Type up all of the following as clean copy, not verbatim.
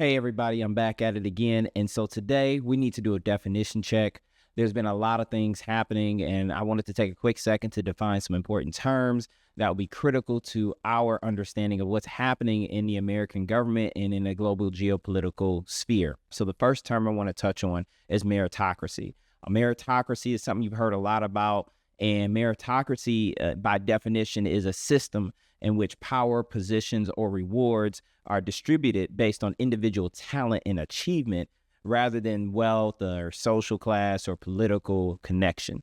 Hey everybody, I'm back at it again. And so today we need to do a definition check. There's been a lot of things happening, and I wanted to take a quick second to define some important terms that will be critical to our understanding of what's happening in the American government and in the global geopolitical sphere. So the first term I want to touch on is meritocracy. A meritocracy is something you've heard a lot about, and meritocracy, by definition, is a system in which power, positions, or rewards are distributed based on individual talent and achievement rather than wealth or social class or political connection.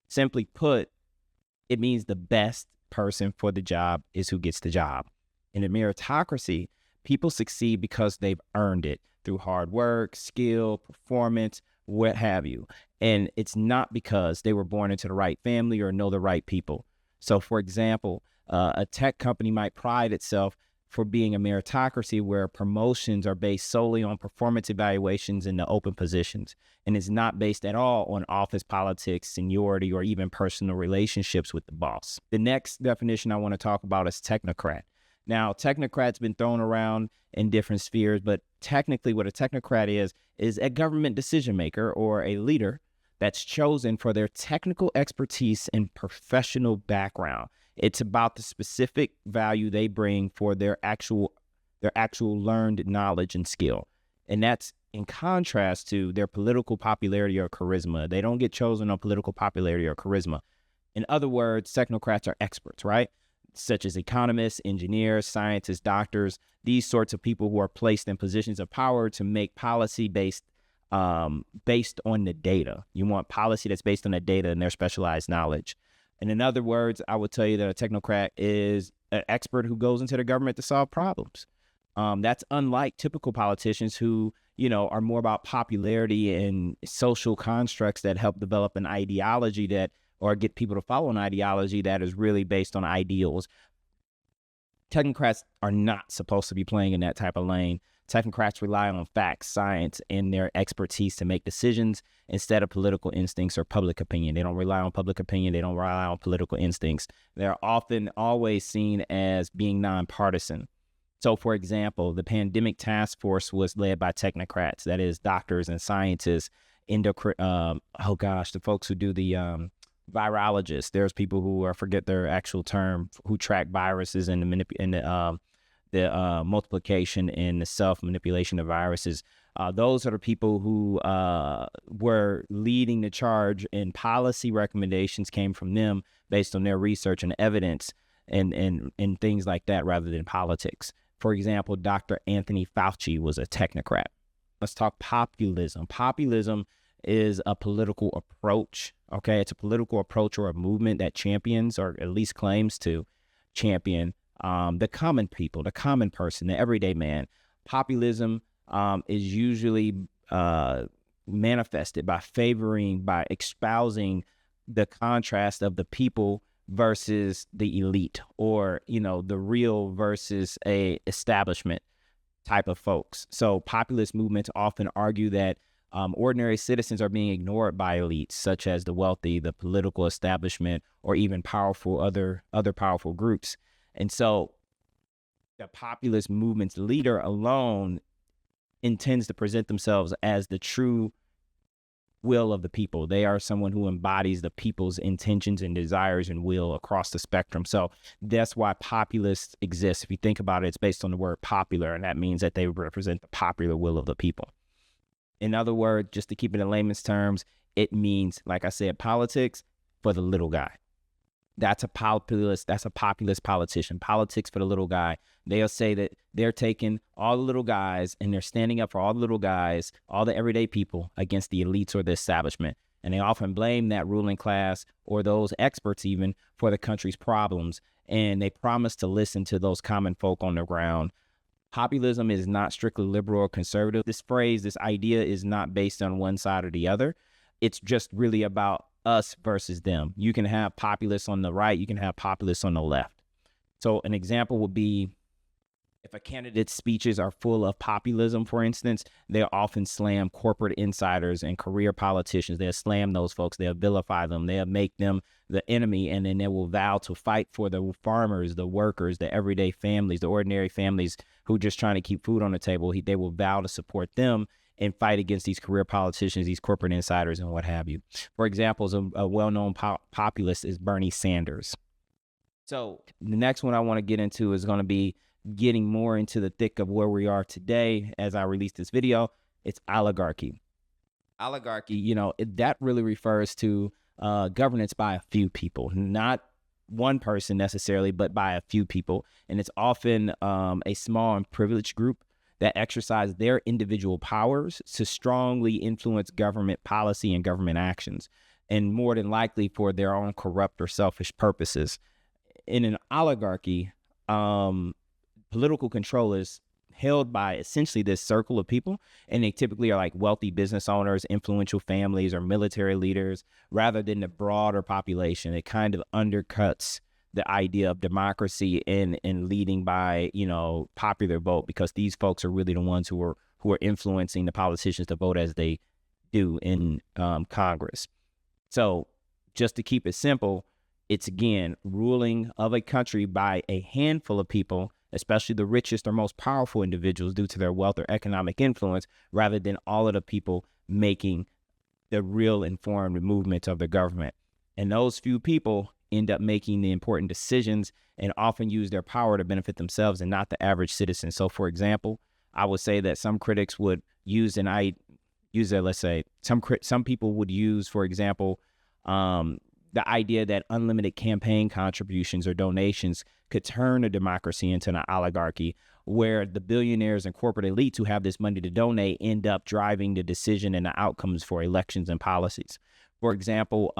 Simply put, it means the best person for the job is who gets the job. In a meritocracy, people succeed because they've earned it through hard work, skill, performance, what have you. And it's not because they were born into the right family or know the right people. So, for example, a tech company might pride itself for being a meritocracy where promotions are based solely on performance evaluations in the open positions and is not based at all on office politics, seniority, or even personal relationships with the boss. The next definition I want to talk about is technocrat. Now, technocrat's been thrown around in different spheres, but technically what a technocrat is a government decision maker or a leader that's chosen for their technical expertise and professional background. It's about the specific value they bring for their actual learned knowledge and skill. And that's in contrast to their political popularity or charisma. They don't get chosen on political popularity or charisma. In other words, technocrats are experts, right? Such as economists, engineers, scientists, doctors, these sorts of people who are placed in positions of power to make policy based on the data. You want policy that's based on the data and their specialized knowledge. And in other words, I would tell you that a technocrat is an expert who goes into the government to solve problems. That's unlike typical politicians who, are more about popularity and social constructs that help develop an ideology or get people to follow an ideology that is really based on ideals. Technocrats are not supposed to be playing in that type of lane. Technocrats rely on facts, science, and their expertise to make decisions instead of political instincts or public opinion. They don't rely on public opinion. They don't rely on political instincts. They're often always seen as being nonpartisan. So, for example, the pandemic task force was led by technocrats, that is doctors and scientists, the folks who do the virologists. There's people who, I forget their actual term, who track viruses and the multiplication and the self-manipulation of viruses. Those are the people who were leading the charge, and policy recommendations came from them based on their research and evidence and things like that rather than politics. For example, Dr. Anthony Fauci was a technocrat. Let's talk populism. Populism is a political approach, okay? It's a political approach or a movement that champions, or at least claims to champion, the common people, the common person, the everyday man. Populism is usually manifested by espousing the contrast of the people versus the elite, or, the real versus a establishment type of folks. So populist movements often argue that ordinary citizens are being ignored by elites, such as the wealthy, the political establishment, or even other powerful groups. And so the populist movement's leader alone intends to present themselves as the true will of the people. They are someone who embodies the people's intentions and desires and will across the spectrum. So that's why populists exist. If you think about it, it's based on the word popular, and that means that they represent the popular will of the people. In other words, just to keep it in layman's terms, it means, like I said, politics for the little guy. That's a populist politician. Politics for the little guy. They'll say that they're taking all the little guys and they're standing up for all the little guys, all the everyday people, against the elites or the establishment. And they often blame that ruling class or those experts even for the country's problems. And they promise to listen to those common folk on the ground. Populism is not strictly liberal or conservative. This idea is not based on one side or the other. It's just really about us versus them. You can have populists on the right, you can have populists on the left. So an example would be, if a candidate's speeches are full of populism, for instance, they'll often slam corporate insiders and career politicians. They'll slam those folks. They'll vilify them. They'll make them the enemy, and then they will vow to fight for the farmers, the workers, the everyday families, the ordinary families who are just trying to keep food on the table, they will vow to support them and fight against these career politicians, these corporate insiders, and what have you. For example, a well-known populist is Bernie Sanders. So the next one I want to get into is going to be getting more into the thick of where we are today as I release this video. It's oligarchy. Oligarchy, that really refers to governance by a few people, not one person necessarily, but by a few people. And it's often a small and privileged group that exercise their individual powers to strongly influence government policy and government actions, and more than likely for their own corrupt or selfish purposes. In an oligarchy, political control is held by essentially this circle of people, and they typically are like wealthy business owners, influential families, or military leaders, rather than the broader population. It kind of undercuts the idea of democracy and leading by, popular vote, because these folks are really the ones who are influencing the politicians to vote as they do in Congress. So just to keep it simple, it's again ruling of a country by a handful of people, especially the richest or most powerful individuals due to their wealth or economic influence, rather than all of the people making the real informed movements of the government. And those few people end up making the important decisions and often use their power to benefit themselves and not the average citizen. So, for example, I would say that some critics would use let's say, some people would use, for example, the idea that unlimited campaign contributions or donations could turn a democracy into an oligarchy, where the billionaires and corporate elites who have this money to donate end up driving the decision and the outcomes for elections and policies. For example,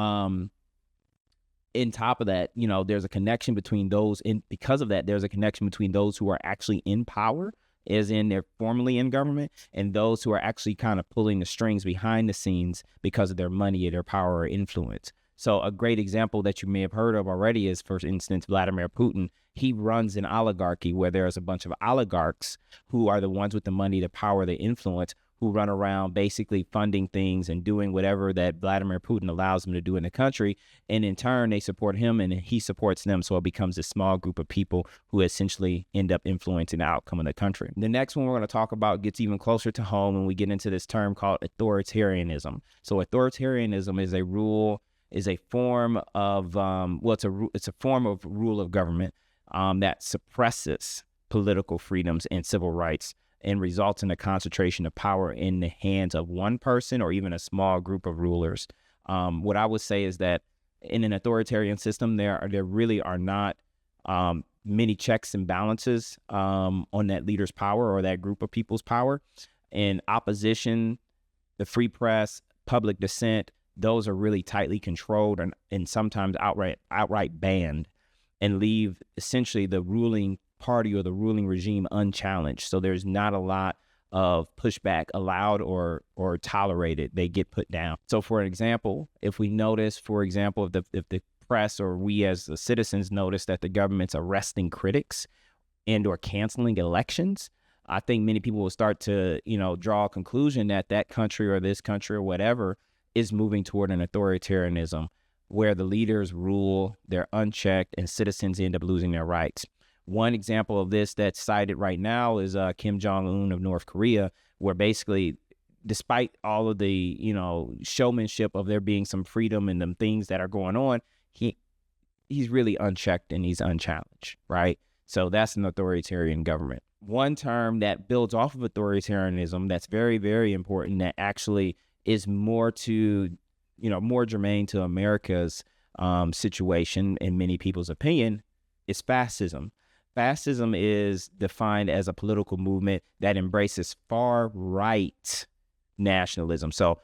in top of that, there's a connection between those, and because of that, there's a connection between those who are actually in power, as in they're formally in government, and those who are actually kind of pulling the strings behind the scenes because of their money or their power or influence. So a great example that you may have heard of already is, for instance, Vladimir Putin. He runs an oligarchy where there's a bunch of oligarchs who are the ones with the money, the power, the influence, who run around basically funding things and doing whatever that Vladimir Putin allows them to do in the country. And in turn, they support him and he supports them. So it becomes a small group of people who essentially end up influencing the outcome of the country. The next one we're going to talk about gets even closer to home when we get into this term called authoritarianism. So authoritarianism is a form of, it's a form of rule of government that suppresses political freedoms and civil rights and results in a concentration of power in the hands of one person or even a small group of rulers. What I would say is that in an authoritarian system, there really are not many checks and balances on that leader's power or that group of people's power. And opposition, the free press, public dissent, those are really tightly controlled and sometimes outright banned, and leave essentially the ruling party or the ruling regime unchallenged. So there's not a lot of pushback allowed or tolerated. They get put down. So for an example, if we notice, for example, if the press or we as the citizens notice that the government's arresting critics and or canceling elections, I think many people will start to, draw a conclusion that that country or this country or whatever is moving toward an authoritarianism where the leaders rule, they're unchecked, and citizens end up losing their rights. One example of this that's cited right now is Kim Jong-un of North Korea, where basically, despite all of the, showmanship of there being some freedom and them things that are going on, he's really unchecked and he's unchallenged, right? So that's an authoritarian government. One term that builds off of authoritarianism that's very, very important, that actually is more germane to America's situation in many people's opinion, is fascism. Fascism is defined as a political movement that embraces far-right nationalism. So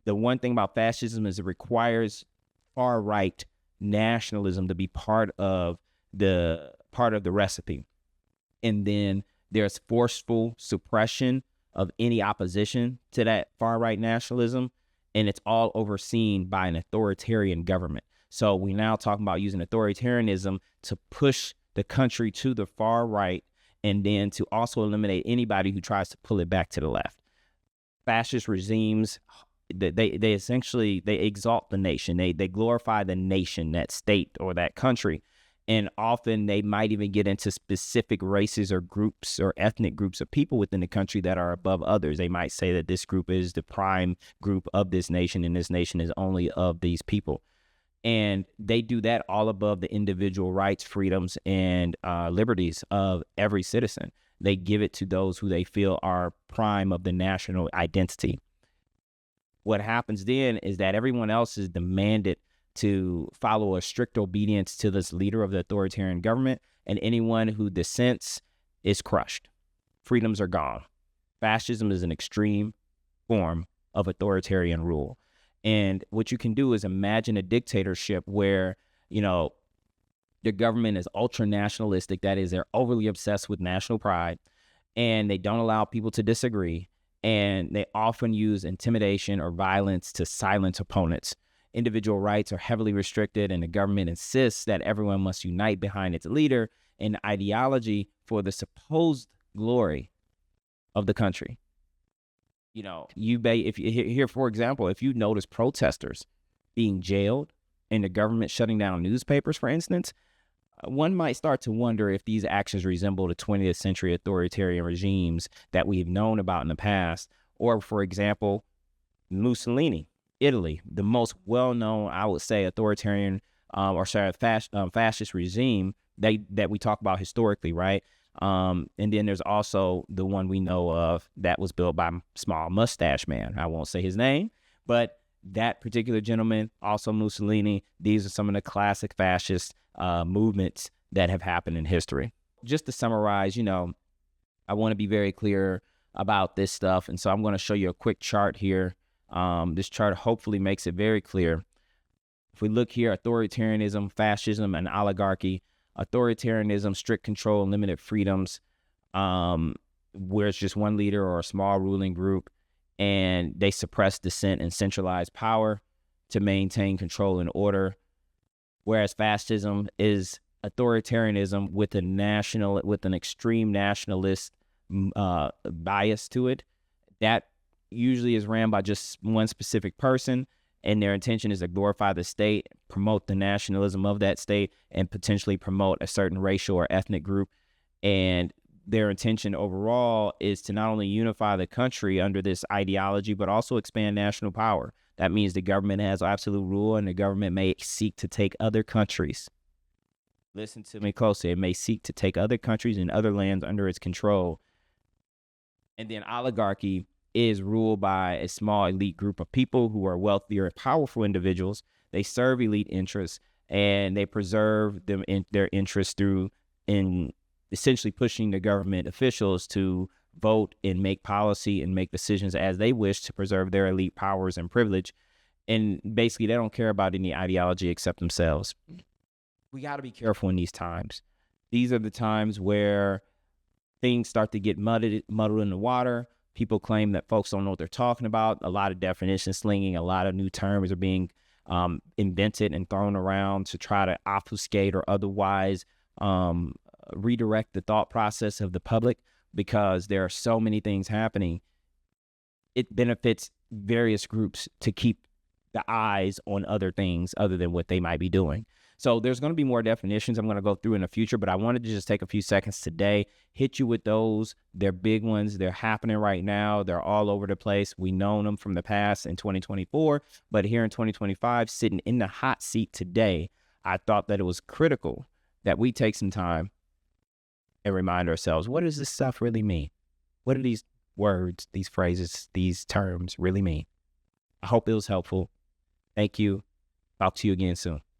the one thing about fascism is it requires far-right nationalism to be part of the recipe. And then there's forceful suppression of any opposition to that far-right nationalism, and it's all overseen by an authoritarian government. So we now talking about using authoritarianism to push the country to the far right, and then to also eliminate anybody who tries to pull it back to the left. Fascist regimes, they essentially exalt the nation. They glorify the nation, that state or that country, And often they might even get into specific races or groups or ethnic groups of people within the country that are above others. They might say that this group is the prime group of this nation, and this nation is only of these people. And they do that all above the individual rights, freedoms, and liberties of every citizen. They give it to those who they feel are prime of the national identity. What happens then is that everyone else is demanded to follow a strict obedience to this leader of the authoritarian government, and anyone who dissents is crushed. Freedoms are gone. Fascism is an extreme form of authoritarian rule. And what you can do is imagine a dictatorship where, the government is ultra nationalistic. That is, they're overly obsessed with national pride, and they don't allow people to disagree. And they often use intimidation or violence to silence opponents. Individual rights are heavily restricted, and the government insists that everyone must unite behind its leader and ideology for the supposed glory of the country. If you here, for example, if you notice protesters being jailed and the government shutting down newspapers, for instance, one might start to wonder if these actions resemble the 20th century authoritarian regimes that we've known about in the past, or, for example, Mussolini, Italy, the most well-known, I would say, authoritarian fascist regime that we talk about historically, right? And then there's also the one we know of that was built by small mustache man. I won't say his name, but that particular gentleman, also Mussolini, these are some of the classic fascist movements that have happened in history. Just to summarize, I want to be very clear about this stuff. And so I'm going to show you a quick chart here. This chart hopefully makes it very clear. If we look here, authoritarianism, fascism, and oligarchy. Authoritarianism, strict control and limited freedoms, where it's just one leader or a small ruling group, and they suppress dissent and centralize power to maintain control and order. Whereas fascism is authoritarianism with an extreme nationalist bias to it. That usually is ran by just one specific person, and their intention is to glorify the state, promote the nationalism of that state, and potentially promote a certain racial or ethnic group. And their intention overall is to not only unify the country under this ideology, but also expand national power. That means the government has absolute rule, and the government may seek to take other countries. Listen to me closely. It may seek to take other countries and other lands under its control. And then oligarchy is ruled by a small elite group of people who are wealthier and powerful individuals. They serve elite interests, and they preserve them in their interests through essentially pushing the government officials to vote and make policy and make decisions as they wish to preserve their elite powers and privilege. And basically, they don't care about any ideology except themselves. We got to be careful in these times. These are the times where things start to get muddled in the water. People claim that folks don't know what they're talking about. A lot of definition slinging, a lot of new terms are being invented and thrown around to try to obfuscate or otherwise redirect the thought process of the public, because there are so many things happening. It benefits various groups to keep the eyes on other things other than what they might be doing. So there's going to be more definitions I'm going to go through in the future, but I wanted to just take a few seconds today, hit you with those. They're big ones. They're happening right now. They're all over the place. We know them from the past in 2024, but here in 2025, sitting in the hot seat today, I thought that it was critical that we take some time and remind ourselves, what does this stuff really mean? What do these words, these phrases, these terms really mean? I hope it was helpful. Thank you. Talk to you again soon.